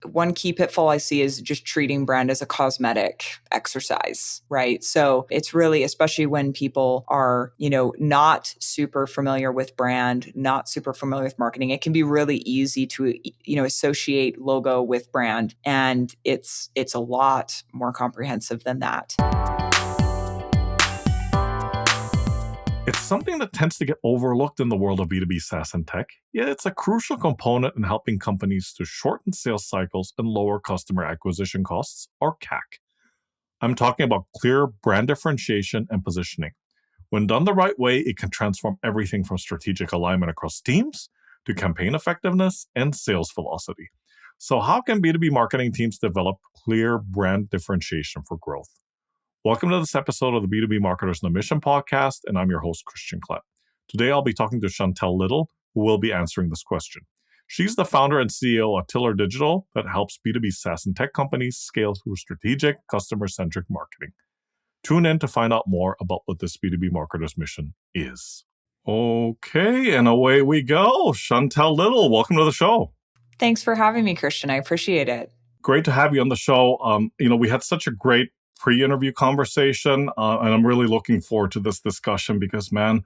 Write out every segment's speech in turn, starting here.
one key pitfall I see is just treating brand as a cosmetic exercise, right? So it's really, especially when people are, not super familiar with brand, not super familiar with marketing, it can be really easy to, associate logo with brand. And it's a lot more comprehensive than that. It's something that tends to get overlooked in the world of B2B SaaS and tech, yet it's a crucial component in helping companies to shorten sales cycles and lower customer acquisition costs, or CAC. I'm talking about clear brand differentiation and positioning. When done the right way, it can transform everything from strategic alignment across teams to campaign effectiveness and sales velocity. So how can B2B marketing teams develop clear brand differentiation for growth? Welcome to this episode of the B2B Marketers on a Mission podcast, and I'm your host, Christian Klepp. Today, I'll be talking to Chantelle Little, who will be answering this question. She's the founder and CEO of Tiller Digital that helps B2B SaaS and tech companies scale through strategic, customer-centric marketing. Tune in to find out more about what this B2B Marketers mission is. Okay, and away we go. Chantelle Little, welcome to the show. Thanks for having me, Christian. I appreciate it. Great to have you on the show. We had such a great pre-interview conversation, and I'm really looking forward to this discussion because, man,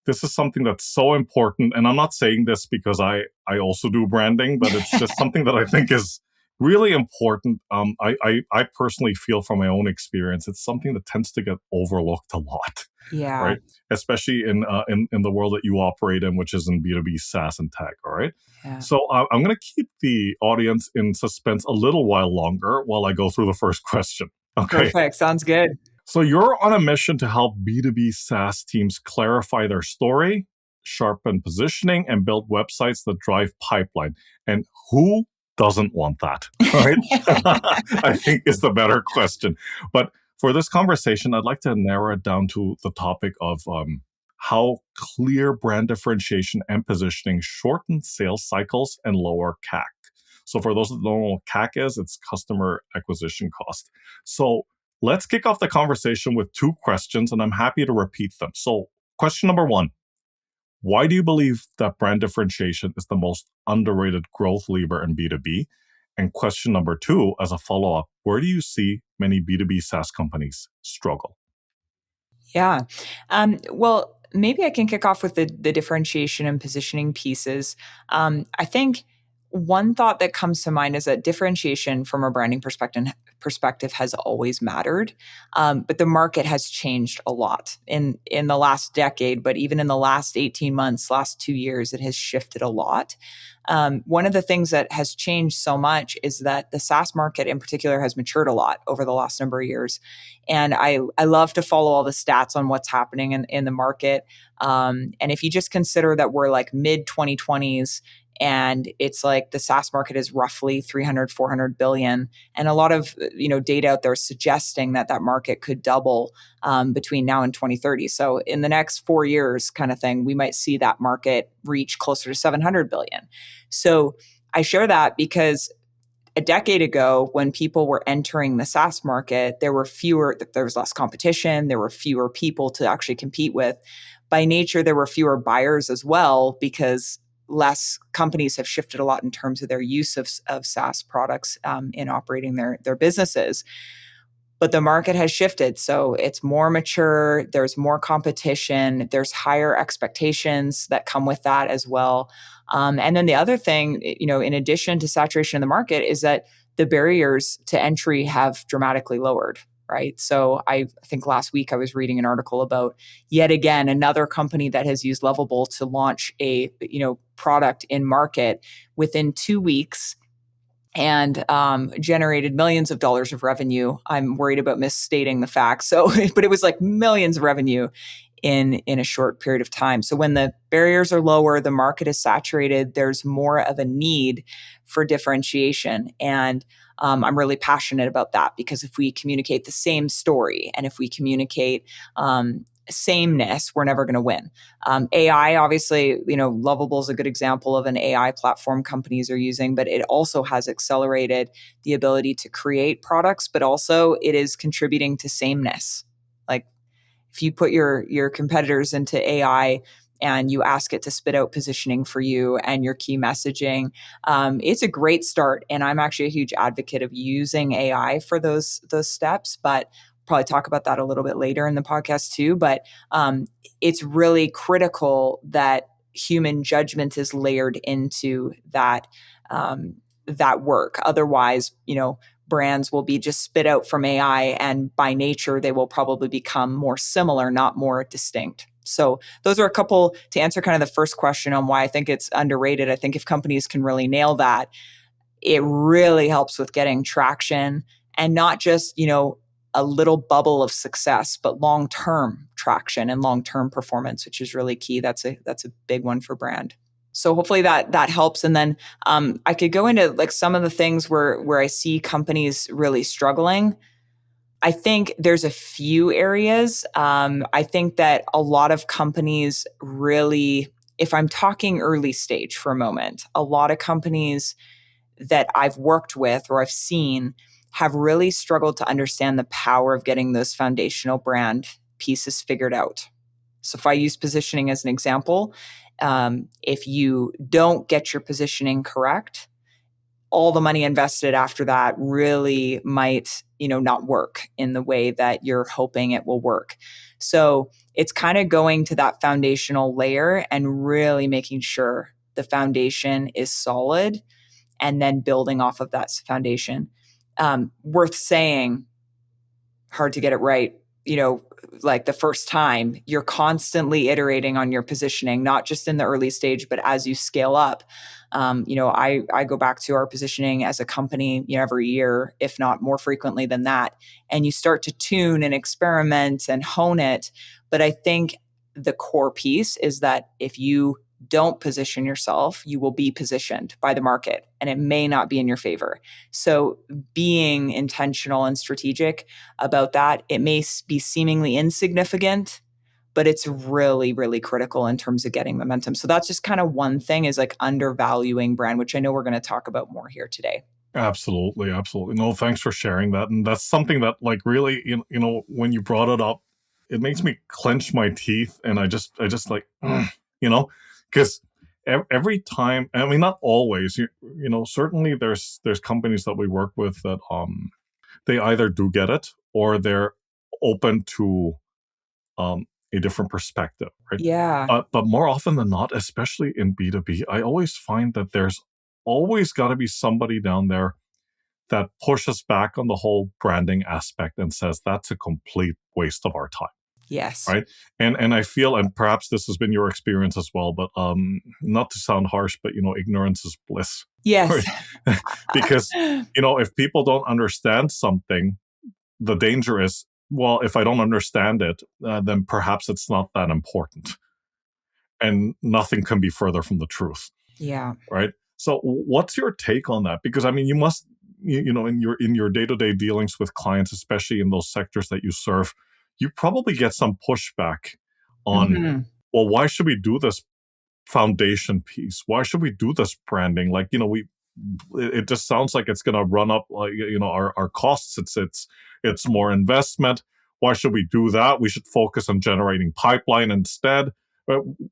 this is something that's so important. And I'm not saying this because I also do branding, but it's just something that I think is really important. I personally feel from my own experience, it's something that tends to get overlooked a lot. Yeah. Right. Especially in the world that you operate in, which is in B2B SaaS and tech. All right. Yeah. So I'm going to keep the audience in suspense a little while longer while I go through the first question. Okay. Perfect. Sounds good. So you're on a mission to help B2B SaaS teams clarify their story, sharpen positioning, and build websites that drive pipeline. And who doesn't want that? Right? I think is the better question. But for this conversation, I'd like to narrow it down to the topic of how clear brand differentiation and positioning shorten sales cycles and lower CAC. So for those that don't know what CAC is, it's customer acquisition cost. So let's kick off the conversation with two questions, and I'm happy to repeat them. So question number one, why do you believe that brand differentiation is the most underrated growth lever in B2B? And question number two, as a follow-up, where do you see many B2B SaaS companies struggle? Yeah. Well, maybe I can kick off with the differentiation and positioning pieces. I think one thought that comes to mind is that differentiation from a branding perspective has always mattered, but the market has changed a lot in the last decade, but even in the last 18 months, last 2 years, it has shifted a lot. One of the things that has changed so much is that the SaaS market in particular has matured a lot over the last number of years. And I love to follow all the stats on what's happening in the market. And if you just consider that we're like mid 2020s, and it's like the SaaS market is roughly 300, 400 billion. And a lot of data out there suggesting that market could double between now and 2030. So in the next 4 years kind of thing, we might see that market reach closer to 700 billion. So I share that because a decade ago, when people were entering the SaaS market, there was less competition, there were fewer people to actually compete with. By nature, there were fewer buyers as well because less companies have shifted a lot in terms of their use of SaaS products in operating their businesses. But the market has shifted. So it's more mature. There's more competition. There's higher expectations that come with that as well. And then the other thing, in addition to saturation in the market, is that the barriers to entry have dramatically lowered. Right. So I think last week I was reading an article about yet again another company that has used Lovable to launch a product in market within 2 weeks and generated millions of dollars of revenue. I'm worried about misstating the facts. So, but it was like millions of revenue in a short period of time. So when the barriers are lower, the market is saturated, there's more of a need for differentiation. And I'm really passionate about that because if we communicate the same story and if we communicate sameness, we're never going to win. AI, obviously, Lovable is a good example of an AI platform companies are using, but it also has accelerated the ability to create products, but also it is contributing to sameness. Like if you put your competitors into AI and you ask it to spit out positioning for you and your key messaging, it's a great start. And I'm actually a huge advocate of using AI for those steps, but probably talk about that a little bit later in the podcast too. But it's really critical that human judgment is layered into that work. Otherwise, brands will be just spit out from AI, and by nature, they will probably become more similar, not more distinct. So those are a couple to answer kind of the first question on why I think it's underrated. I think if companies can really nail that, it really helps with getting traction, and not just, a little bubble of success, but long-term traction and long-term performance, which is really key. That's a big one for brand. So hopefully that helps. And then I could go into like some of the things where I see companies really struggling. I think there's a few areas. I think that a lot of companies really, if I'm talking early stage for a moment, a lot of companies that I've worked with or I've seen have really struggled to understand the power of getting those foundational brand pieces figured out. So if I use positioning as an example, if you don't get your positioning correct, all the money invested after that really might, not work in the way that you're hoping it will work. So it's kind of going to that foundational layer and really making sure the foundation is solid and then building off of that foundation. Worth saying, hard to get it right, like the first time. You're constantly iterating on your positioning, not just in the early stage, but as you scale up. I go back to our positioning as a company, every year, if not more frequently than that. And you start to tune and experiment and hone it. But I think the core piece is that if you don't position yourself, you will be positioned by the market, and it may not be in your favor. So being intentional and strategic about that, it may be seemingly insignificant, but it's really, really critical in terms of getting momentum. So that's just kind of one thing, is like undervaluing brand, which I know we're going to talk about more here today. Absolutely. Absolutely. No, thanks for sharing that. And that's something that like really, when you brought it up, it makes me clench my teeth. And I just like, because every time, I mean, not always, certainly there's companies that we work with that they either do get it or they're open to a different perspective, right? Yeah. But more often than not, especially in B2B, I always find that there's always got to be somebody down there that pushes back on the whole branding aspect and says that's a complete waste of our time. Yes. Right. And I feel, and perhaps this has been your experience as well, but not to sound harsh, but ignorance is bliss. Yes. Right? Because, if people don't understand something, the danger is, well, if I don't understand it, then perhaps it's not that important. And nothing can be further from the truth. Yeah. Right. So what's your take on that? Because I mean, you must, in your day-to-day dealings with clients, especially in those sectors that you serve, you probably get some pushback on, well, why should we do this foundation piece? Why should we do this branding? Like, it just sounds like it's going to run up, like, our costs. It's more investment. Why should we do that? We should focus on generating pipeline instead.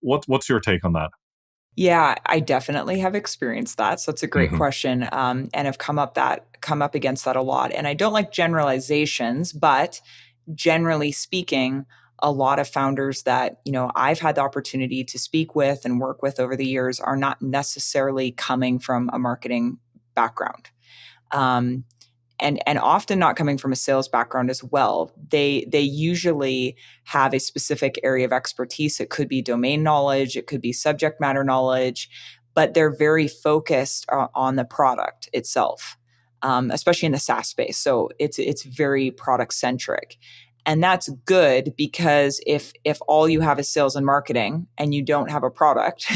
What's your take on that? Yeah, I definitely have experienced that. So it's a great question, and have come up against that a lot. And I don't like generalizations, but generally speaking, a lot of founders that I've had the opportunity to speak with and work with over the years are not necessarily coming from a marketing background. And often not coming from a sales background as well. They usually have a specific area of expertise. It could be domain knowledge, it could be subject matter knowledge, but they're very focused on the product itself, especially in the SaaS space. So it's very product centric. And that's good, because if all you have is sales and marketing and you don't have a product,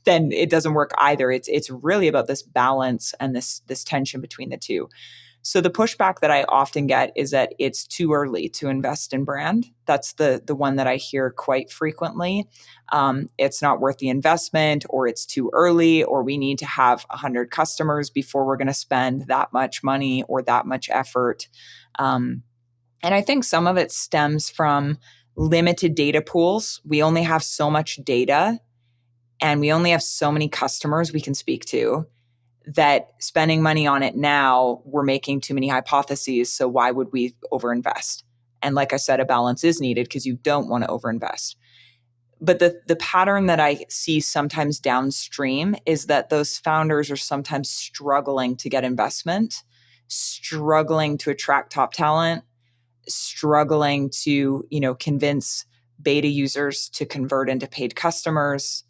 then it doesn't work either. It's really about this balance and this tension between the two. So the pushback that I often get is that it's too early to invest in brand. That's the one that I hear quite frequently. It's not worth the investment, or it's too early, or we need to have 100 customers before we're going to spend that much money or that much effort. And I think some of it stems from limited data pools. We only have so much data and we only have so many customers we can speak to, that spending money on it now, we're making too many hypotheses. So why would we overinvest? And like I said, a balance is needed because you don't want to overinvest. But the pattern that I see sometimes downstream is that those founders are sometimes struggling to get investment, struggling to attract top talent, struggling to, convince beta users to convert into paid customers.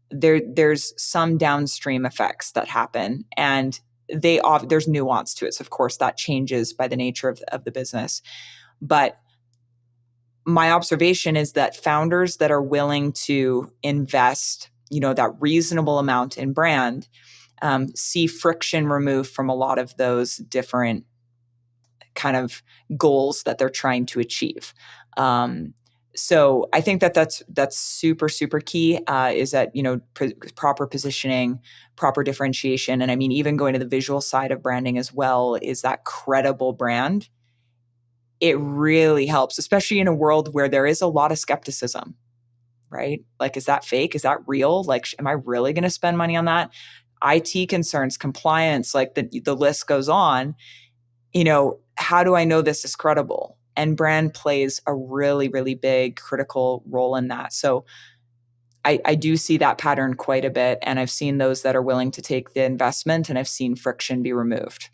There's some downstream effects that happen, and there's nuance to it. So of course that changes by the nature of the business. But my observation is that founders that are willing to invest, that reasonable amount in brand, see friction removed from a lot of those different kind of goals that they're trying to achieve. So I think that's super, super key, is that, proper positioning, proper differentiation. And I mean, even going to the visual side of branding as well, is that credible brand. It really helps, especially in a world where there is a lot of skepticism, right? Like, is that fake? Is that real? Like, am I really going to spend money on that? IT concerns, compliance, like the list goes on. How do I know this is credible? And brand plays a really, really big critical role in that. So I do see that pattern quite a bit. And I've seen those that are willing to take the investment, and I've seen friction be removed.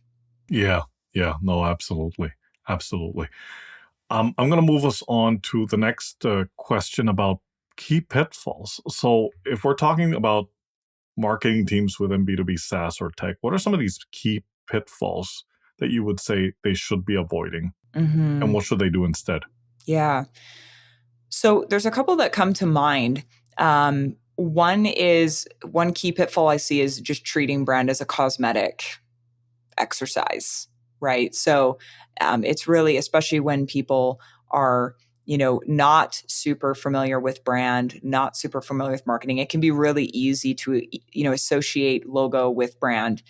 Yeah. Yeah. No, absolutely. Absolutely. I'm going to move us on to the next question about key pitfalls. So if we're talking about marketing teams within B2B SaaS or tech, what are some of these key pitfalls that you would say they should be avoiding? Mm-hmm. And what should they do instead? Yeah. So there's a couple that come to mind. One key pitfall I see is just treating brand as a cosmetic exercise, right? So it's really, especially when people are, not super familiar with brand, not super familiar with marketing, it can be really easy to, associate logo with brand.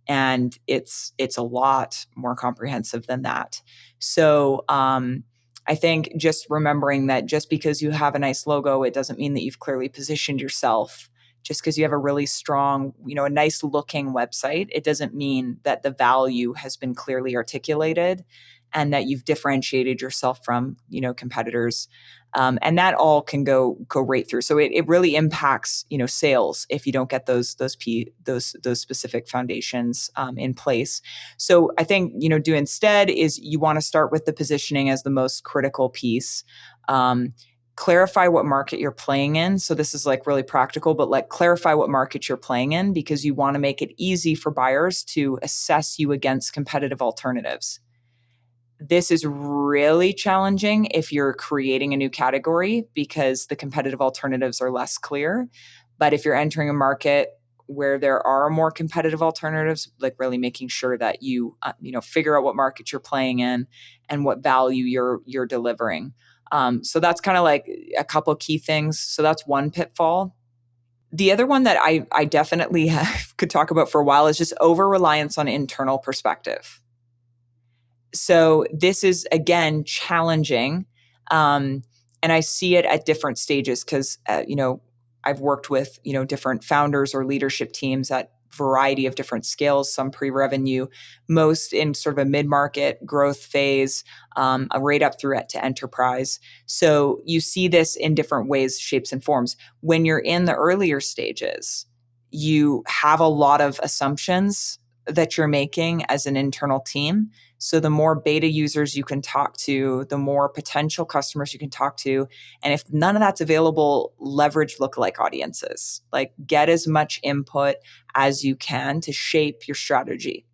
And it's a lot more comprehensive than that. So I think just remembering that just because you have a nice logo, it doesn't mean that you've clearly positioned yourself. Just because you have a really strong, a nice looking website, it doesn't mean that the value has been clearly articulated and that you've differentiated yourself from, competitors. And that all can go right through. So it really impacts, sales if you don't get those specific foundations in place. So I think, do instead is you want to start with the positioning as the most critical piece. Clarify what market you're playing in. So this is like really practical, but like clarify what market you're playing in, because you want to make it easy for buyers to assess you against competitive alternatives. This is really challenging if you're creating a new category because the competitive alternatives are less clear. But if you're entering a market where there are more competitive alternatives, like really making sure that you figure out what market you're playing in and what value you're delivering. So that's kind of like a couple key things. So that's one pitfall. The other one that I definitely could talk about for a while is just over reliance on internal perspective. So this is, again, challenging. And I see it at different stages because, I've worked with, different founders or leadership teams at variety of different scales, some pre-revenue, most in sort of a mid-market growth phase, right up through to enterprise. So you see this in different ways, shapes, and forms. When you're in the earlier stages, you have a lot of assumptions that you're making as an internal team. So the more beta users you can talk to, the more potential customers you can talk to. And if none of that's available, leverage lookalike audiences. Like, get as much input as you can to shape your strategy.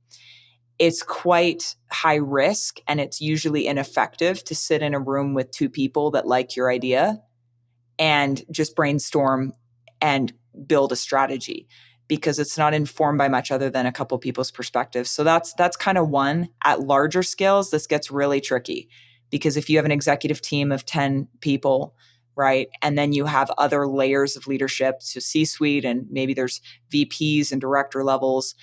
It's quite high risk, and it's usually ineffective to sit in a room with two people that like your idea and just brainstorm and build a strategy, because it's not informed by much other than a couple people's perspectives. So that's kind of one. At larger scales, this gets really tricky, because if you have an executive team of 10 people, right, and then you have other layers of leadership, so C-suite, and maybe there's VPs and director levels,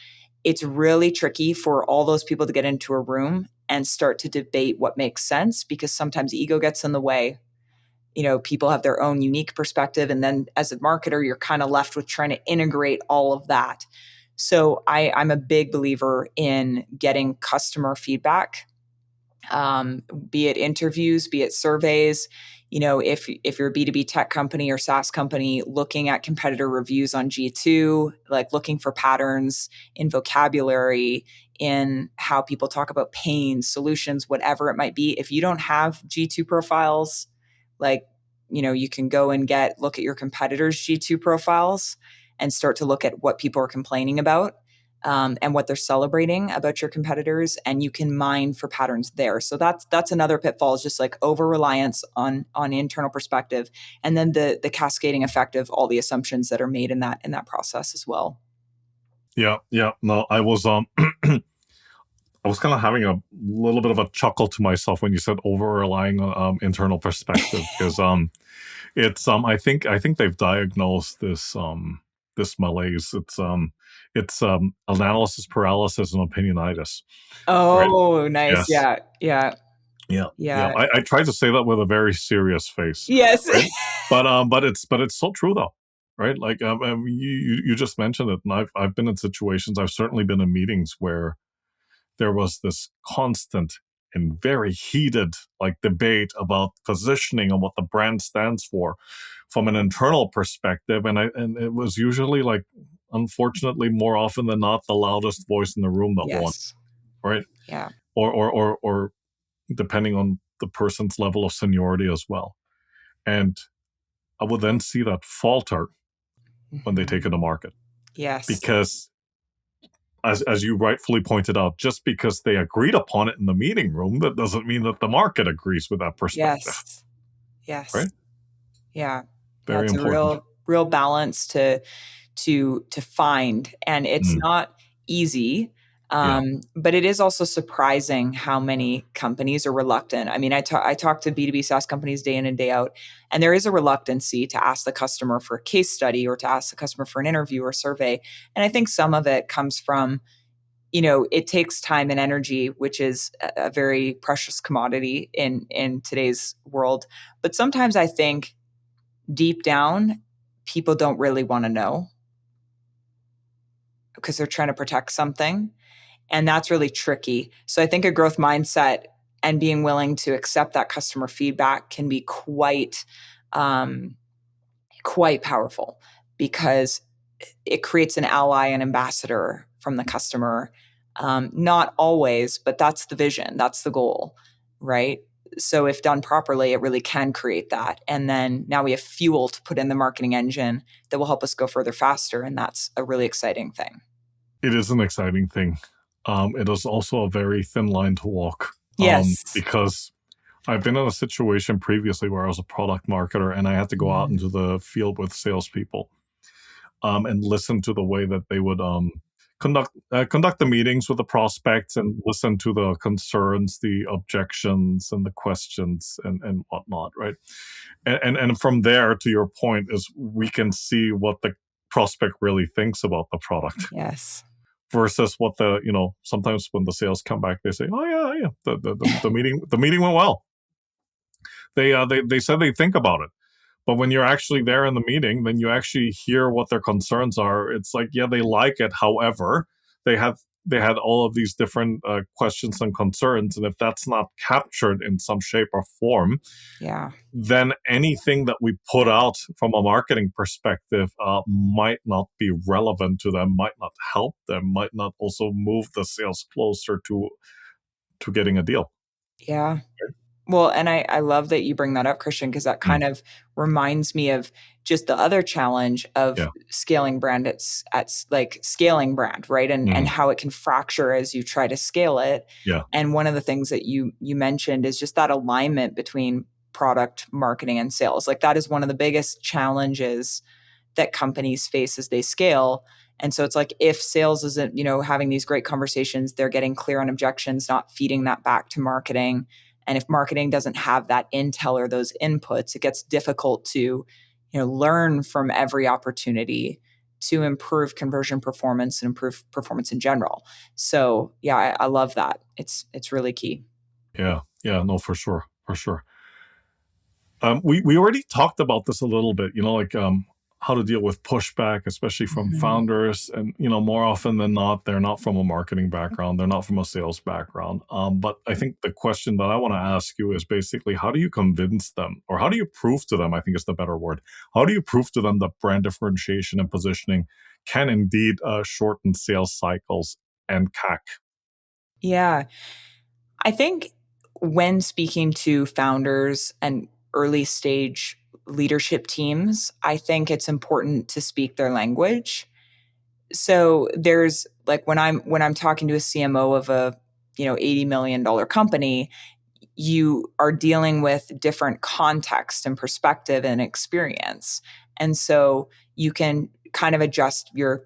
it's really tricky for all those people to get into a room and start to debate what makes sense, because sometimes ego gets in the way. people have their own unique perspective. And then as a marketer, you're kind of left with trying to integrate all of that. So I'm a big believer in getting customer feedback, be it interviews, be it surveys. If you're a B2B tech company or SaaS company, looking at competitor reviews on G2, like looking for patterns in vocabulary, in how people talk about pain, solutions, whatever it might be. If you don't have G2 profiles, like, you can go and look at your competitors' G2 profiles and start to look at what people are complaining about, and what they're celebrating about your competitors, and you can mine for patterns there. So that's another pitfall, is just like over reliance on internal perspective, and then the cascading effect of all the assumptions that are made in that process as well. Yeah. No, I was I was kind of having a little bit of a chuckle to myself when you said over relying on internal perspective, because it's I think they've diagnosed this malaise. It's analysis paralysis and opinionitis, right? Oh, nice. Yes. Yeah. Yeah. Yeah. Yeah. I tried to say that with a very serious face, Yes. right? But it's so true though, right? Like you just mentioned it, and I've been in situations. I've certainly been in meetings where there was this constant and very heated like debate about positioning and what the brand stands for from an internal perspective, and it was usually like, unfortunately, more often than not, the loudest voice in the room that won, Yes. right? Yeah. Or depending on the person's level of seniority as well. And I would then see that falter when they take it Mhm. to market, Yes. because as you rightfully pointed out, just because they agreed upon it in the meeting room, that doesn't mean that the market agrees with that perspective, Yes. Yes. right? Yeah. Yeah. Very It's a important. real balance to find, and it's Mm, not easy. yeah. But it is also surprising how many companies are reluctant. I mean, I talk to B2B SaaS companies day in and day out, and there is a reluctancy to ask the customer for a case study or to ask the customer for an interview or survey. And I think some of it comes from, it takes time and energy, which is a very precious commodity in today's world. But sometimes I think deep down, people don't really want to know because they're trying to protect something. And that's really tricky. So I think a growth mindset and being willing to accept that customer feedback can be um, quite powerful, because it creates an ally and ambassador from the customer. Not always, but that's the vision, that's the goal, right? So if done properly, it really can create that. And then now we have fuel to put in the marketing engine that will help us go further faster. And that's a really exciting thing. It is an exciting thing. It is also a very thin line to walk, Yes. because I've been in a situation previously where I was a product marketer and I had to go out Mm. into the field with salespeople, and listen to the way that they would conduct the meetings with the prospects, and listen to the concerns, the objections, and the questions, and whatnot, right? And from there, to your point, is we can see what the prospect really thinks about the product Yes. versus what sometimes when the sales come back, they say, oh yeah, the meeting went well. They said they think about it. But when you're actually there in the meeting, then you actually hear what their concerns are. It's like, yeah, they like it. However, they have they had all of these different questions and concerns, and if that's not captured in some shape or form, Yeah. then anything that we put out from a marketing perspective might not be relevant to them, might not help them, might not also move the sales closer to getting a deal. Yeah. Well, and I love that you bring that up, Christian, because that Mm, kind of reminds me of just the other challenge of yeah. scaling brand like scaling brand, right? And Mm, how it can fracture as you try to scale it. yeah. And one of the things that you mentioned is just that alignment between product marketing and sales. Like that is one of the biggest challenges that companies face as they scale. And so it's like if sales isn't, having these great conversations, they're getting clear on objections, not feeding that back to marketing. And if marketing doesn't have that intel or those inputs, it gets difficult to, learn from every opportunity to improve conversion performance and improve performance in general. So yeah, I love that. It's really key. Yeah. Yeah. No, for sure. For sure. We already talked about this a little bit, like how to deal with pushback, especially from Mhm. founders. And, more often than not, they're not from a marketing background, they're not from a sales background. But I think the question that I want to ask you is basically, how do you convince them, or how do you prove to them? I think is the better word. How do you prove to them that brand differentiation and positioning can indeed shorten sales cycles and CAC? Yeah. I think when speaking to founders and early stage leadership teams, I think it's important to speak their language. So there's like when I'm talking to a CMO of a, $80 million company, you are dealing with different context and perspective and experience. And so you can kind of adjust your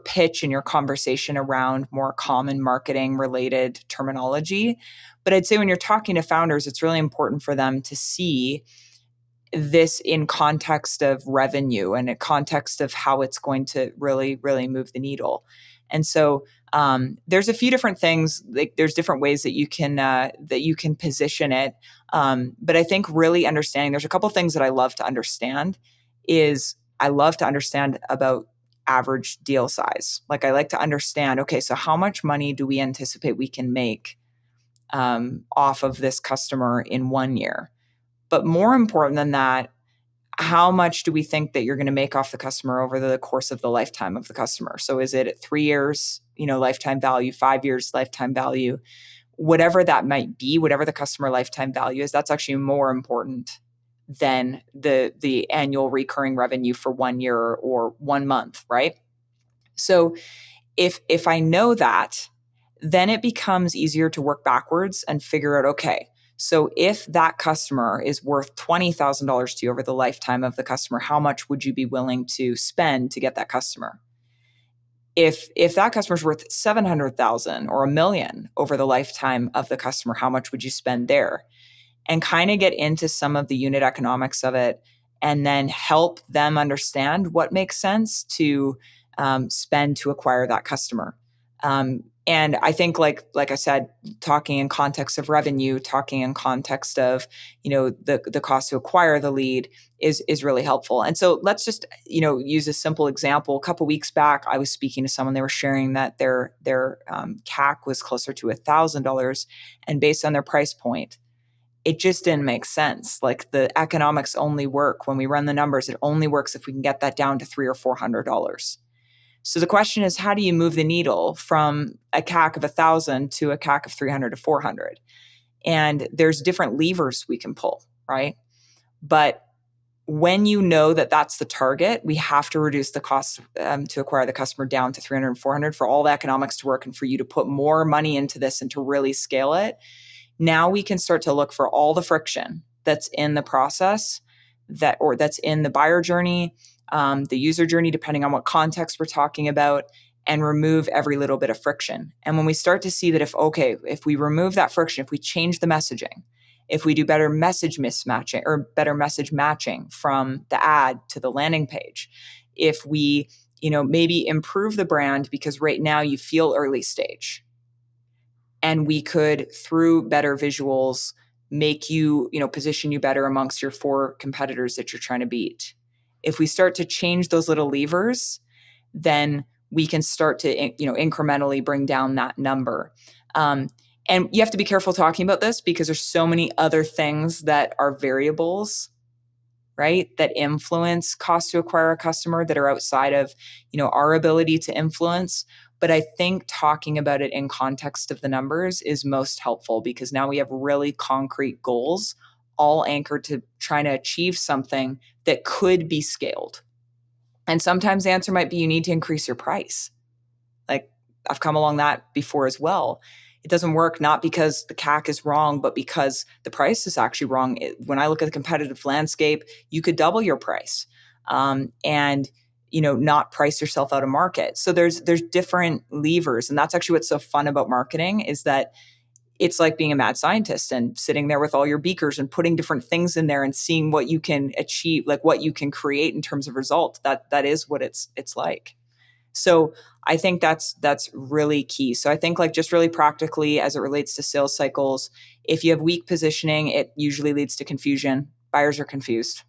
pitch and your conversation around more common marketing related terminology. But I'd say when you're talking to founders, it's really important for them to see this in context of revenue and a context of how it's going to really, really move the needle. And so there's a few different things. Like there's different ways that you can position it. But I think really understanding. There's a couple things that I love to understand. Is I love to understand about average deal size. Like I like to understand. Okay, so how much money do we anticipate we can make off of this customer in 1 year? But more important than that, how much do we think that you're going to make off the customer over the course of the lifetime of the customer? So is it at 3 years, lifetime value, 5 years, lifetime value, whatever that might be, whatever the customer lifetime value is, that's actually more important than the annual recurring revenue for 1 year or 1 month, right? So if I know that, then it becomes easier to work backwards and figure out, okay, so if that customer is worth $20,000 to you over the lifetime of the customer, how much would you be willing to spend to get that customer? If that customer is worth 700,000 or 1 million over the lifetime of the customer, how much would you spend there? And kind of get into some of the unit economics of it, and then help them understand what makes sense to spend to acquire that customer. And I think, like I said, talking in context of revenue, talking in context of the cost to acquire the lead is really helpful. And so let's just use a simple example. A couple weeks back, I was speaking to someone. They were sharing that their CAC was closer to $1,000, and based on their price point, it just didn't make sense. Like the economics only work when we run the numbers. It only works if we can get that down to $300 or $400. So the question is, how do you move the needle from a CAC of 1,000 to a CAC of 300 to 400? And there's different levers we can pull, right? But when you know that that's the target, we have to reduce the cost to acquire the customer down to 300 and 400 for all the economics to work and for you to put more money into this and to really scale it. Now we can start to look for all the friction that's in the process, that's in the buyer journey, the user journey, depending on what context we're talking about, and remove every little bit of friction. And when we start to see that if we remove that friction, if we change the messaging, if we do better message mismatching or better message matching from the ad to the landing page, if we, maybe improve the brand because right now you feel early stage, and we could, through better visuals, make you, position you better amongst your 4 competitors that you're trying to beat. If we start to change those little levers, then we can start to, incrementally bring down that number. And you have to be careful talking about this because there's so many other things that are variables, right, that influence cost to acquire a customer that are outside of, our ability to influence. But I think talking about it in context of the numbers is most helpful because now we have really concrete goals, all anchored to trying to achieve something that could be scaled. And sometimes the answer might be you need to increase your price. Like I've come along that before as well. It doesn't work not because the CAC is wrong, but because the price is actually wrong. When I look at the competitive landscape, you could double your price and not price yourself out of market. So there's different levers, and that's actually what's so fun about marketing is that it's like being a mad scientist and sitting there with all your beakers and putting different things in there and seeing what you can achieve, like what you can create in terms of results. That is what it's like. So I think that's really key. So I think like just really practically as it relates to sales cycles, if you have weak positioning, it usually leads to confusion. Buyers are confused.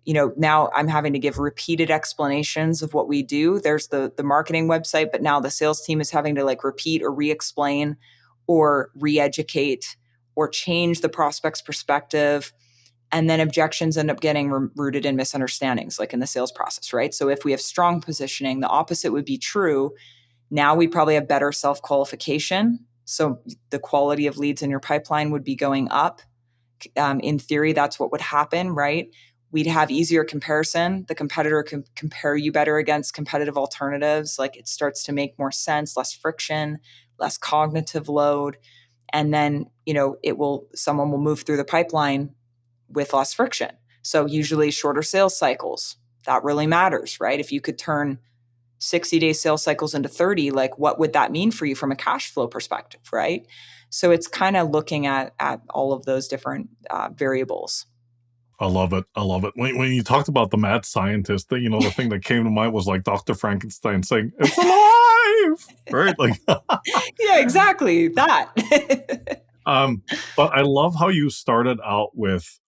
Now I'm having to give repeated explanations of what we do. There's the marketing website, but now the sales team is having to like repeat or re-explain or re-educate or change the prospect's perspective. And then objections end up getting rooted in misunderstandings, like in the sales process, right? So if we have strong positioning, the opposite would be true. Now we probably have better self-qualification. So the quality of leads in your pipeline would be going up. In theory, that's what would happen, right? We'd have easier comparison. The competitor can compare you better against competitive alternatives. Like it starts to make more sense, less friction, less cognitive load. And then, someone will move through the pipeline with less friction. So usually shorter sales cycles, that really matters, right? If you could turn 60-day sales cycles into 30, like what would that mean for you from a cash flow perspective, right? So it's kind of looking at all of those different variables. I love it. I love it. When you talked about the mad scientist, the thing that came to mind was like Dr. Frankenstein saying, "It's alive!" Right? Like, Yeah, exactly that. um, but I love how you started out with,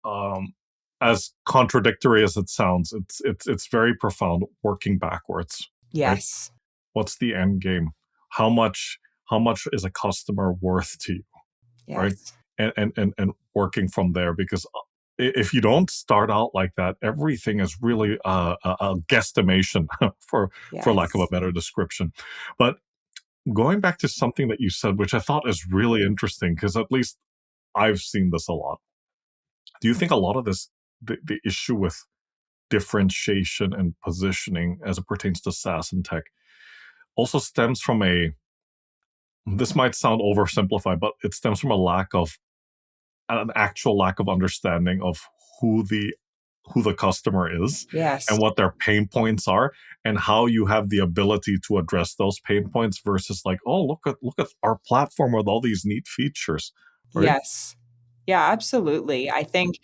as contradictory as it sounds, it's very profound. Working backwards, right? Yes. What's the end game? How much how much is a customer worth to you, right? Yes. And working from there, because if you don't start out like that, everything is really a guesstimation for lack of a Yes. better description. But going back to something that you said, which I thought is really interesting, because at least I've seen this a lot. Do you think a lot of this, the issue with differentiation and positioning as it pertains to SaaS and tech, also stems from this might sound oversimplified, but it stems from an actual lack of understanding of who the customer is and Yes. what their pain points are, and how you have the ability to address those pain points versus like, oh, look at our platform with all these neat features, right? Yes. Yeah, absolutely. I think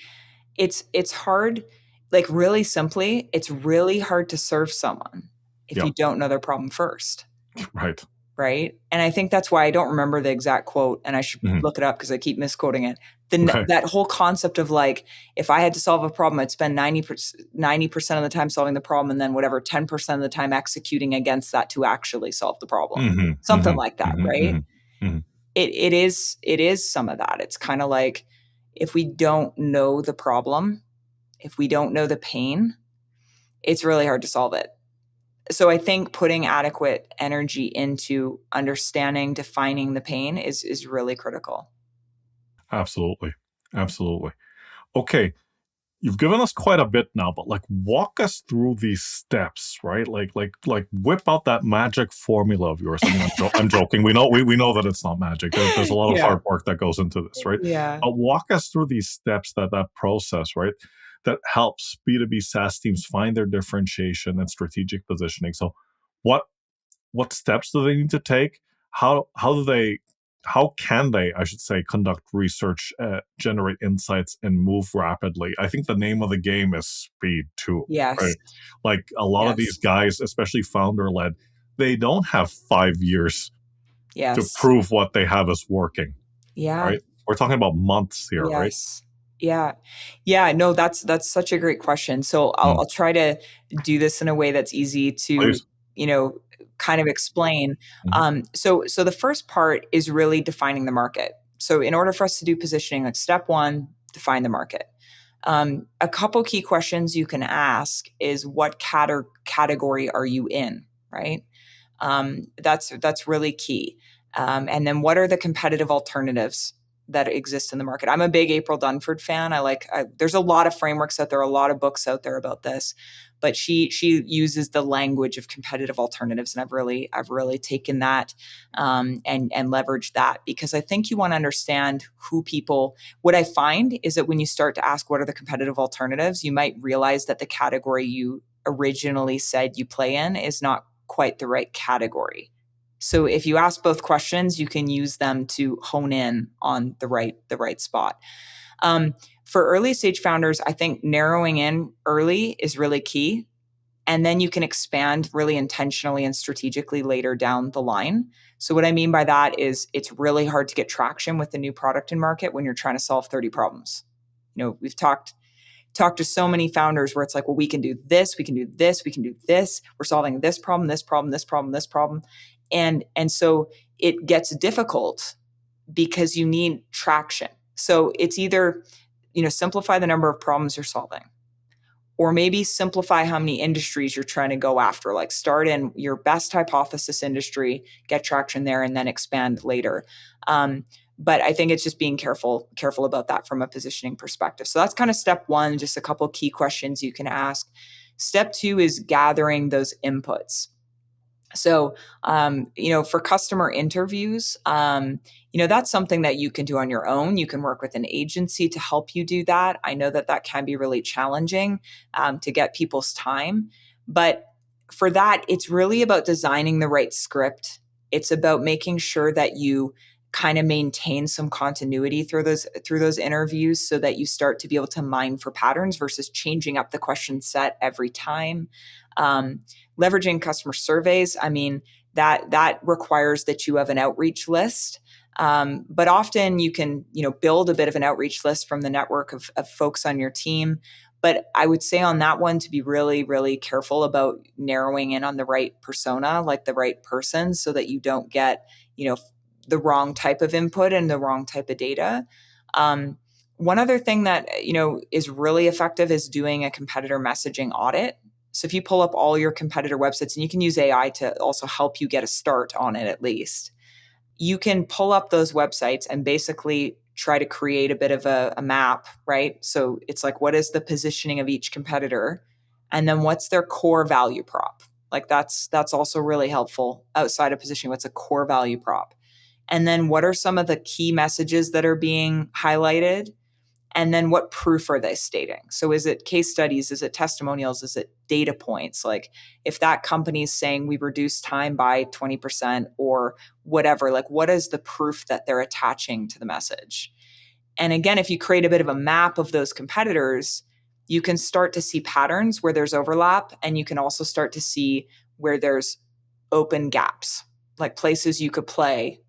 it's hard, like really simply, it's really hard to serve someone if Yeah. you don't know their problem first. Right. Right? And I think that's why I don't remember the exact quote, and I should Mhm. look it up because I keep misquoting it. Okay. That whole concept of like, if I had to solve a problem, I'd spend 90% of the time solving the problem, and then whatever 10% of the time executing against that to actually solve the problem. Mhm, Something mhm, like that, mhm, right? mhm, mhm. It is some of that. It's kind of like if we don't know the problem, if we don't know the pain, it's really hard to solve it. So I think putting adequate energy into understanding, defining the pain is really critical. Absolutely. Absolutely. Okay. You've given us quite a bit now, but like walk us through these steps, right? Like whip out that magic formula of yours. I mean, I'm joking. We know that it's not magic. There's a lot of Yeah. hard work that goes into this, right? Yeah. But walk us through these steps, that process, right? That helps B2B SaaS teams find their differentiation and strategic positioning. So what steps do they need to take? How can they, I should say, conduct research, generate insights, and move rapidly? I think the name of the game is speed too, Yes. right? Like a lot of these Yes. guys, especially founder led, they don't have 5 years to Yes. prove what they have is working, Yeah. right? We're talking about months here, right? Yes. Yeah. Yeah, no, that's such a great question. So I'll Mm, I'll try to do this in a way that's easy to, please. you know, kind of explain. Mhm. So the first part is really defining the market. So in order for us to do positioning, like step one, define the market. A couple key questions you can ask is what category are you in, right? That's really key. And then what are the competitive alternatives that exist in the market? I'm a big April Dunford fan. There's a lot of frameworks out there, a lot of books out there about this, but she uses the language of competitive alternatives, and I've really taken that and leveraged that because I think you want to understand who people. What I find is that when you start to ask what are the competitive alternatives, you might realize that the category you originally said you play in is not quite the right category. So if you ask both questions, you can use them to hone in on the right spot. For early stage founders, I think narrowing in early is really key. And then you can expand really intentionally and strategically later down the line. So what I mean by that is it's really hard to get traction with a new product in market when you're trying to solve 30 problems. We've talked to so many founders where it's like, well, we can do this, we can do this, we can do this. We're solving this problem, this problem, this problem, this problem. And so it gets difficult because you need traction. So it's either, simplify the number of problems you're solving, or maybe simplify how many industries you're trying to go after. Like start in your best hypothesis industry, get traction there, and then expand later. But I think it's just being careful about that from a positioning perspective. So that's kind of step one, just a couple key questions you can ask. Step two is gathering those inputs. So, for customer interviews, that's something that you can do on your own. You can work with an agency to help you do that. I know that can be really challenging to get people's time. But for that, it's really about designing the right script. It's about making sure that you kind of maintain some continuity through those interviews so that you start to be able to mine for patterns versus changing up the question set every time. Leveraging customer surveys, that requires that you have an outreach list. But often you can, build a bit of an outreach list from the network of folks on your team. But I would say on that one to be really, really careful about narrowing in on the right persona, like the right person, so that you don't get, the wrong type of input and the wrong type of data. One other thing that, is really effective is doing a competitor messaging audit. So if you pull up all your competitor websites, and you can use AI to also help you get a start on it at least, you can pull up those websites and basically try to create a bit of a map, right? So it's like, what is the positioning of each competitor? And then what's their core value prop? Like that's also really helpful outside of positioning. What's a core value prop? And then what are some of the key messages that are being highlighted? And then what proof are they stating? So is it case studies? Is it testimonials? Is it data points? Like if that company is saying we reduced time by 20% or whatever, like what is the proof that they're attaching to the message? And again, if you create a bit of a map of those competitors, you can start to see patterns where there's overlap, and you can also start to see where there's open gaps, like places you could play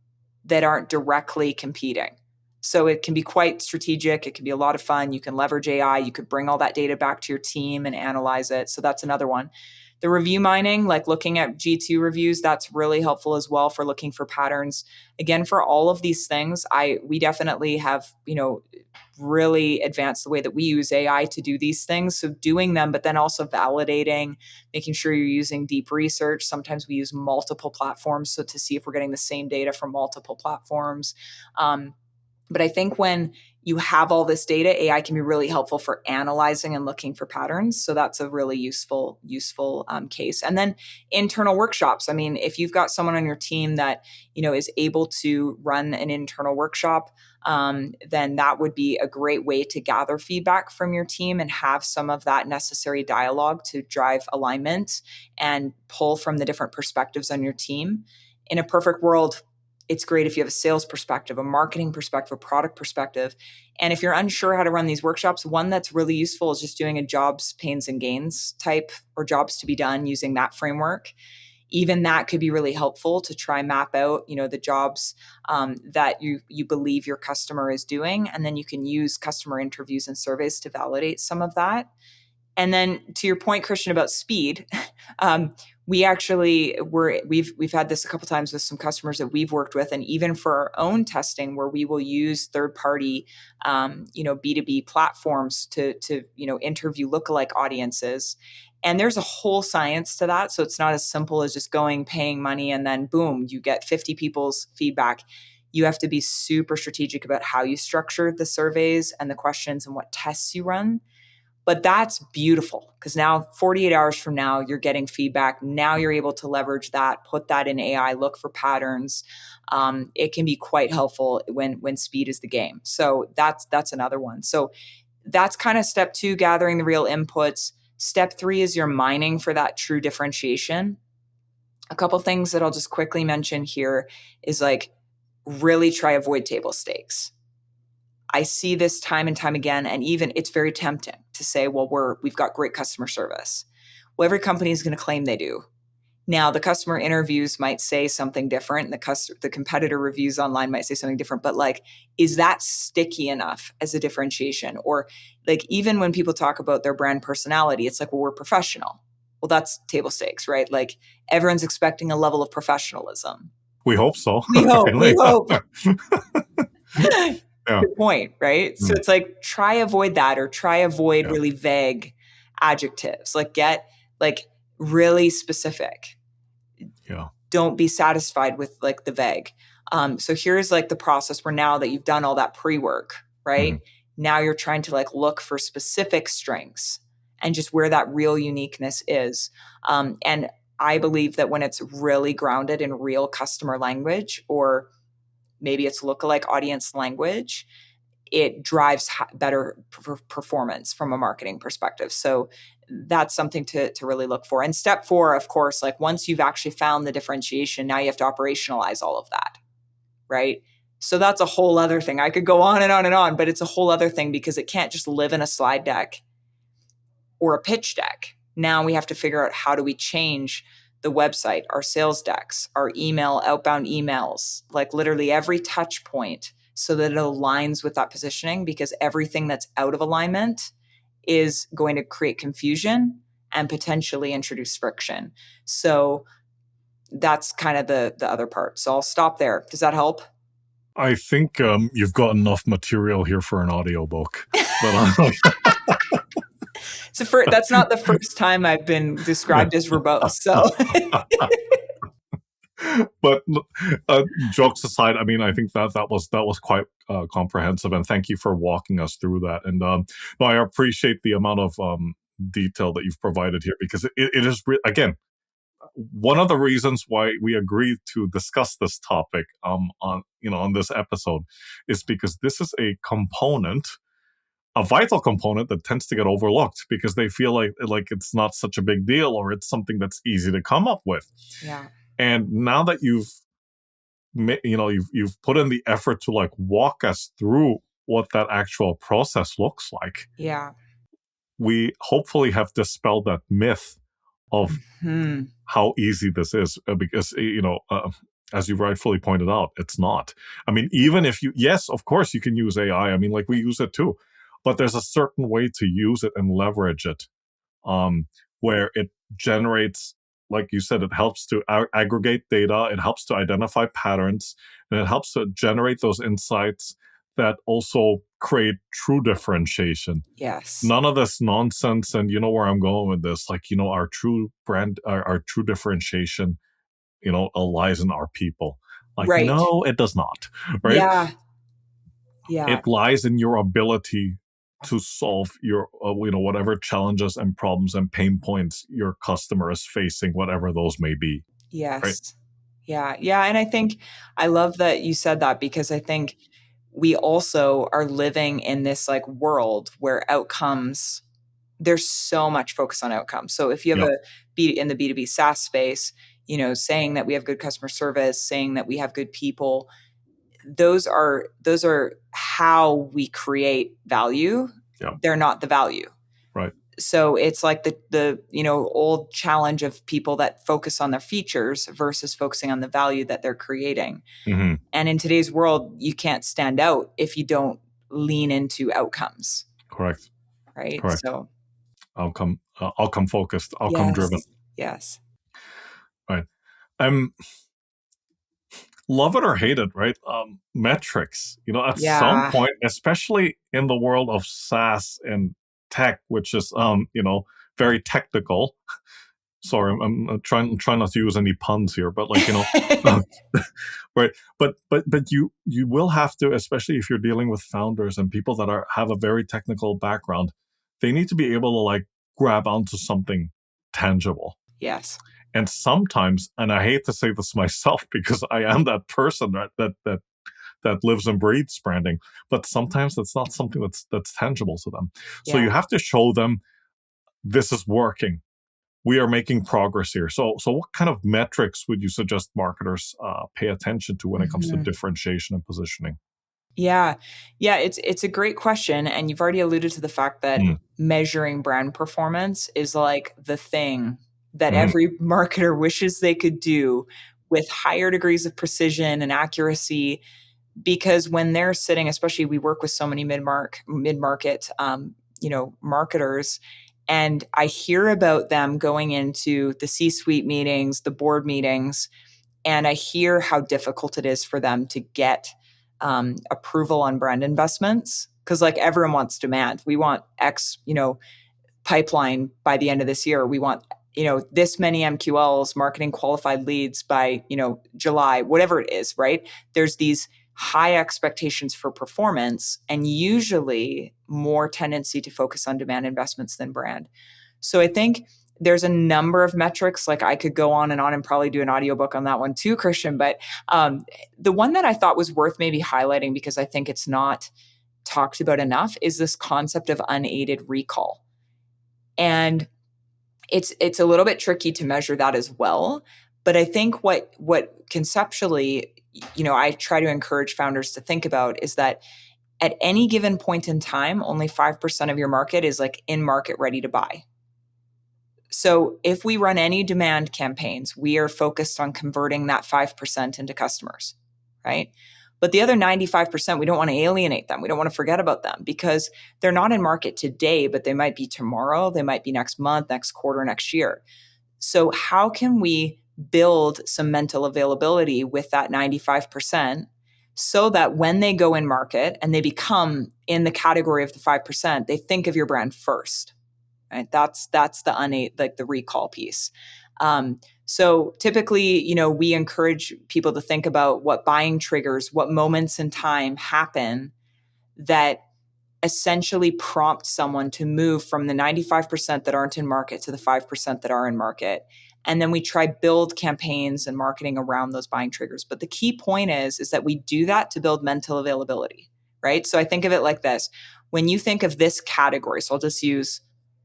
that aren't directly competing. So it can be quite strategic. It can be a lot of fun. You can leverage AI. You could bring all that data back to your team and analyze it. So that's another one. The review mining, like looking at G2 reviews, that's really helpful as well for looking for patterns. Again, for all of these things, we definitely have, really advanced the way that we use AI to do these things. So doing them, but then also validating, making sure you're using deep research. Sometimes we use multiple platforms, so to see if we're getting the same data from multiple platforms. But I think when you have all this data, AI can be really helpful for analyzing and looking for patterns. So that's a really useful case. And then internal workshops. If you've got someone on your team that, is able to run an internal workshop, then that would be a great way to gather feedback from your team and have some of that necessary dialogue to drive alignment and pull from the different perspectives on your team. In a perfect world, it's great if you have a sales perspective, a marketing perspective, a product perspective. And if you're unsure how to run these workshops, one that's really useful is just doing a jobs, pains, and gains type, or jobs to be done using that framework. Even that could be really helpful to try map out, the jobs that you believe your customer is doing. And then you can use customer interviews and surveys to validate some of that. And then to your point, Christian, about speed, we've had this a couple times with some customers that we've worked with, and even for our own testing, where we will use third-party, B2B platforms to interview lookalike audiences. And there's a whole science to that. So it's not as simple as just paying money, and then boom, you get 50 people's feedback. You have to be super strategic about how you structure the surveys and the questions and what tests you run. But that's beautiful because now 48 hours from now, you're getting feedback. Now you're able to leverage that, put that in AI, look for patterns. It can be quite helpful when speed is the game. So that's another one. So that's kind of step two, gathering the real inputs. Step three is your mining for that true differentiation. A couple things that I'll just quickly mention here is like really try avoid table stakes. I see this time and time again, and even it's very tempting to say, well, we've got great customer service. Well, every company is going to claim they do. Now, the customer interviews might say something different. The competitor reviews online might say something different. But like, is that sticky enough as a differentiation? Or like, even when people talk about their brand personality, it's like, well, we're professional. Well, that's table stakes, right? Like, everyone's expecting a level of professionalism. We hope so. We hope. Really. We hope. Yeah. Good point, right? So it's like, try avoid that, or try avoid really vague adjectives. Like, get like really specific. Yeah. Don't be satisfied with like the vague. So here's like the process where, now that you've done all that pre-work, right? Now you're trying to like look for specific strengths and just where that real uniqueness is. And I believe that when it's really grounded in real customer language, or maybe it's lookalike audience language, it drives better performance from a marketing perspective. So that's something to really look for. And step 4, of course, like once you've actually found the differentiation, now you have to operationalize all of that, right? So that's a whole other thing. I could go on and on and on, but it's a whole other thing, because it can't just live in a slide deck or a pitch deck. Now we have to figure out, how do we change the website, our sales decks, our email, outbound emails, like literally every touch point, so that it aligns with that positioning, because everything that's out of alignment is going to create confusion and potentially introduce friction. So that's kind of the other part. So I'll stop there. Does that help? I think you've got enough material here for an audiobook. But That's not the first time I've been described as verbose. So but jokes aside, I mean, I think that was quite comprehensive, and thank you for walking us through that. And no, I appreciate the amount of detail that you've provided here, because it is again, one of the reasons why we agreed to discuss this topic on this episode is because this is a vital component that tends to get overlooked, because they feel like it's not such a big deal, or it's something that's easy to come up with. Yeah. And now that you've put in the effort to like walk us through what that actual process looks like, Yeah. we hopefully have dispelled that myth of how easy this is, because as you rightfully pointed out, it's not. I mean, even if yes, of course you can use AI. I mean, like, we use it too, but there's a certain way to use it and leverage it, where it generates, like you said, it helps to aggregate data, it helps to identify patterns, and it helps to generate those insights that also create true differentiation. Yes. None of this nonsense, and you know where I'm going with this, like, our true brand, our true differentiation, lies in our people. Like, right. No, it does not, right? Yeah. Yeah. It lies in your ability to solve your, whatever challenges and problems and pain points your customer is facing, whatever those may be. Yes. Right? Yeah. Yeah. And I think I love that you said that, because I think we also are living in this like world where outcomes, there's so much focus on outcomes. So if you have in the B2B SaaS space, saying that we have good customer service, saying that we have good people, those are how we create value. Yeah. They're not the value. Right. So it's like the old challenge of people that focus on their features versus focusing on the value that they're creating. Mm-hmm. And in today's world, you can't stand out if you don't lean into outcomes. Correct. Right. Correct. So outcome focused, outcome driven. Yes. Right. Love it or hate it, right? Metrics, at some point, especially in the world of SaaS and tech, which is, very technical. Sorry, I'm trying not to use any puns here, but like, right. But you will have to, especially if you're dealing with founders and people that have a very technical background, they need to be able to like grab onto something tangible. Yes. And sometimes, and I hate to say this myself because I am that person that lives and breathes branding, but sometimes that's not something that's tangible to them. Yeah. So you have to show them this is working. We are making progress here. So what kind of metrics would you suggest marketers pay attention to when it comes to differentiation and positioning? Yeah. Yeah, it's a great question, and you've already alluded to the fact that Mm, measuring brand performance is like the thing that mhm. every marketer wishes they could do with higher degrees of precision and accuracy, because when they're sitting, especially we work with so many mid-market marketers, and I hear about them going into the C-suite meetings, the board meetings, and I hear how difficult it is for them to get approval on brand investments, because like everyone wants demand. We want X, pipeline by the end of this year. We want this many MQLs, marketing qualified leads, by July, whatever it is, right? There's these high expectations for performance, and usually more tendency to focus on demand investments than brand. So I think there's a number of metrics. Like I could go on and probably do an audiobook on that one too, Christian. But the one that I thought was worth maybe highlighting, because I think it's not talked about enough, is this concept of unaided recall. And it's a little bit tricky to measure that as well. But I think what conceptually, I try to encourage founders to think about is that at any given point in time, only 5% of your market is like in market ready to buy. So if we run any demand campaigns, we are focused on converting that 5% into customers, right? But the other 95%, we don't want to alienate them. We don't want to forget about them, because they're not in market today, but they might be tomorrow. They might be next month, next quarter, next year. So how can we build some mental availability with that 95%, so that when they go in market and they become in the category of the 5%, they think of your brand first? Right? That's the like the recall piece. So typically, we encourage people to think about what buying triggers, what moments in time happen that essentially prompt someone to move from the 95% that aren't in market to the 5% that are in market. And then we try build campaigns and marketing around those buying triggers. But the key point is that we do that to build mental availability, right? So I think of it like this. When you think of this category, so I'll just use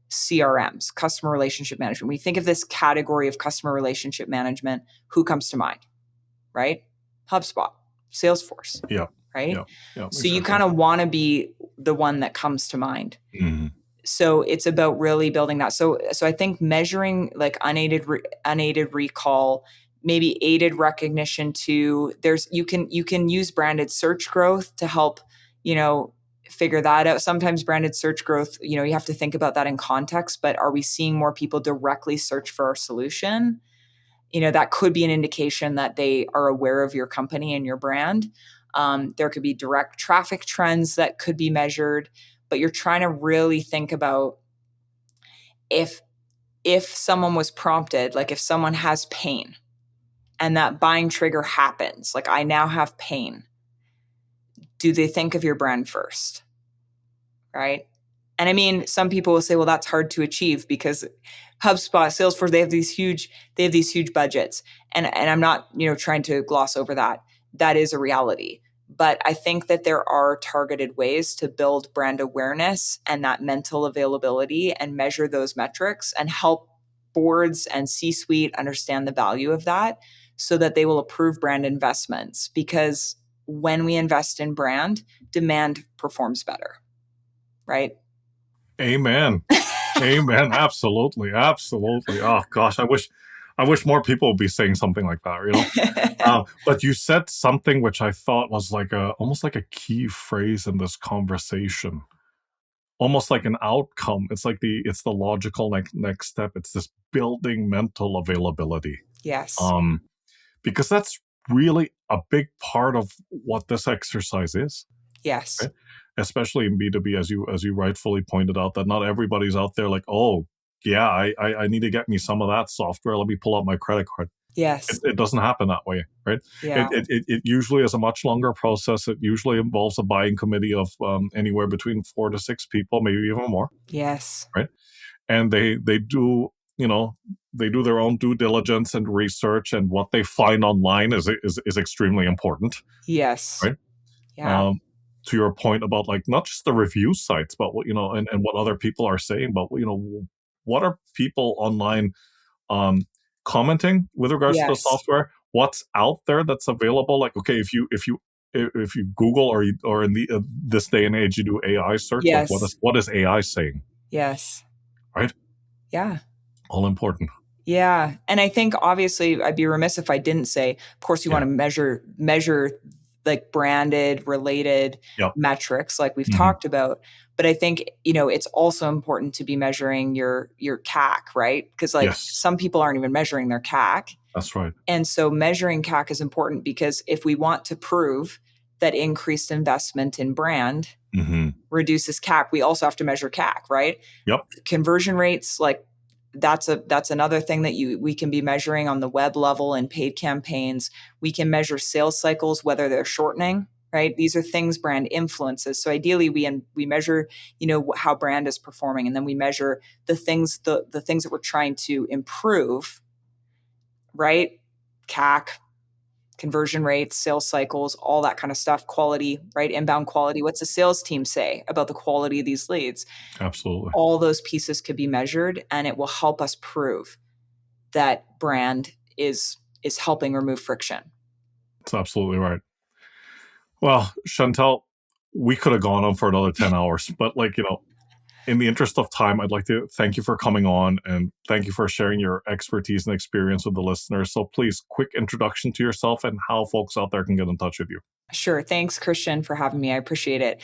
CRMs, customer relationship management. When you think of this category of customer relationship management, who comes to mind, right? HubSpot, Salesforce, Yeah, right? yeah, yeah, So you exactly. kind of want to be the one that comes to mind. Mhm. So it's about really building that. So I think measuring like unaided recall, maybe aided recognition too. You can use branded search growth to help, figure that out. Sometimes branded search growth, you have to think about that in context, but are we seeing more people directly search for our solution? That could be an indication that they are aware of your company and your brand. There could be direct traffic trends that could be measured, but you're trying to really think about if someone was prompted, like if someone has pain and that buying trigger happens, like I now have pain, do they think of your brand first? Right? And I mean, some people will say, well, that's hard to achieve because HubSpot, Salesforce, they have these huge budgets. And I'm not, trying to gloss over that. That is a reality. But I think that there are targeted ways to build brand awareness and that mental availability and measure those metrics and help boards and C-suite understand the value of that, so that they will approve brand investments. Because when we invest in brand, demand performs better, right? Amen. Amen. Absolutely. Absolutely. Oh gosh, I wish more people would be saying something like that. But you said something which I thought was like almost like a key phrase in this conversation. Almost like an outcome. It's the logical next step. It's this building mental availability. Yes. Um, because that's really a big part of what this exercise is. Yes. Right? Especially in B2B, as you rightfully pointed out, that not everybody's out there like, oh, yeah, I need to get me some of that software. Let me pull out my credit card. It, Yes. it doesn't happen that way, right? Yeah. It usually is a much longer process. It usually involves a buying committee of anywhere between 4 to 6 people, maybe even more, Yes. right? And they do their own due diligence and research, and what they find online is extremely important, Yes. right? Yeah. um, to your point about like not just the review sites, but and what other people are saying, but what are people online um, commenting with regards to the Yes. software? What's out there that's available? Like, okay, if you if you Google or in this day and age you do AI search, like Yes. what is AI saying, Yes. right? Yeah. All important. Yeah. And I think obviously I'd be remiss if I didn't say, of course, you want Yeah. to measure like branded related Yep. metrics like we've Hmm. talked about. But I think, it's also important to be measuring your CAC, right? Because like Yes, some people aren't even measuring their CAC. that's right. And so measuring CAC is important because if we want to prove that increased investment in brand Hmm. reduces CAC, we also have to measure CAC, right? Yep. Conversion rates, like that's another thing that we can be measuring on the web level in paid campaigns. We can measure sales cycles, whether they're shortening, right? These are things brand influences. So ideally we measure, how brand is performing, and then we measure the things that we're trying to improve, right? CAC, conversion rates, sales cycles, all that kind of stuff, quality, right? Inbound quality. What's the sales team say about the quality of these leads? Absolutely. All those pieces could be measured, and it will help us prove that brand is helping remove friction. That's absolutely right. Well, Chantelle, we could have gone on for another 10 hours, but in the interest of time, I'd like to thank you for coming on and thank you for sharing your expertise and experience with the listeners. So please, quick introduction to yourself and how folks out there can get in touch with you. Sure. Thanks, Christian, for having me. I appreciate it.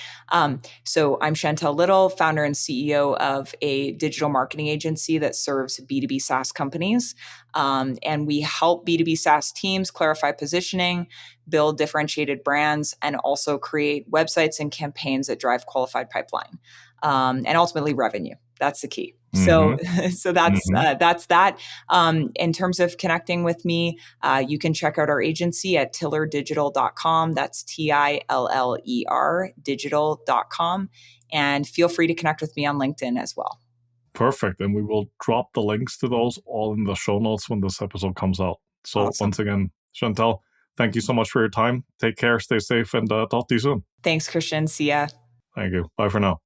So I'm Chantelle Little, founder and CEO of a digital marketing agency that serves B2B SaaS companies. And we help B2B SaaS teams clarify positioning, build differentiated brands, and also create websites and campaigns that drive qualified pipeline, and ultimately revenue. That's the key. Mm-hmm. So, so that's that. In terms of connecting with me, you can check out our agency at tillerdigital.com. That's TILLER digital.com. And feel free to connect with me on LinkedIn as well. Perfect. And we will drop the links to those all in the show notes when this episode comes out. So Awesome. once again, Chantelle, thank you so much for your time. Take care, stay safe, and talk to you soon. Thanks, Christian. See ya. Thank you. Bye for now.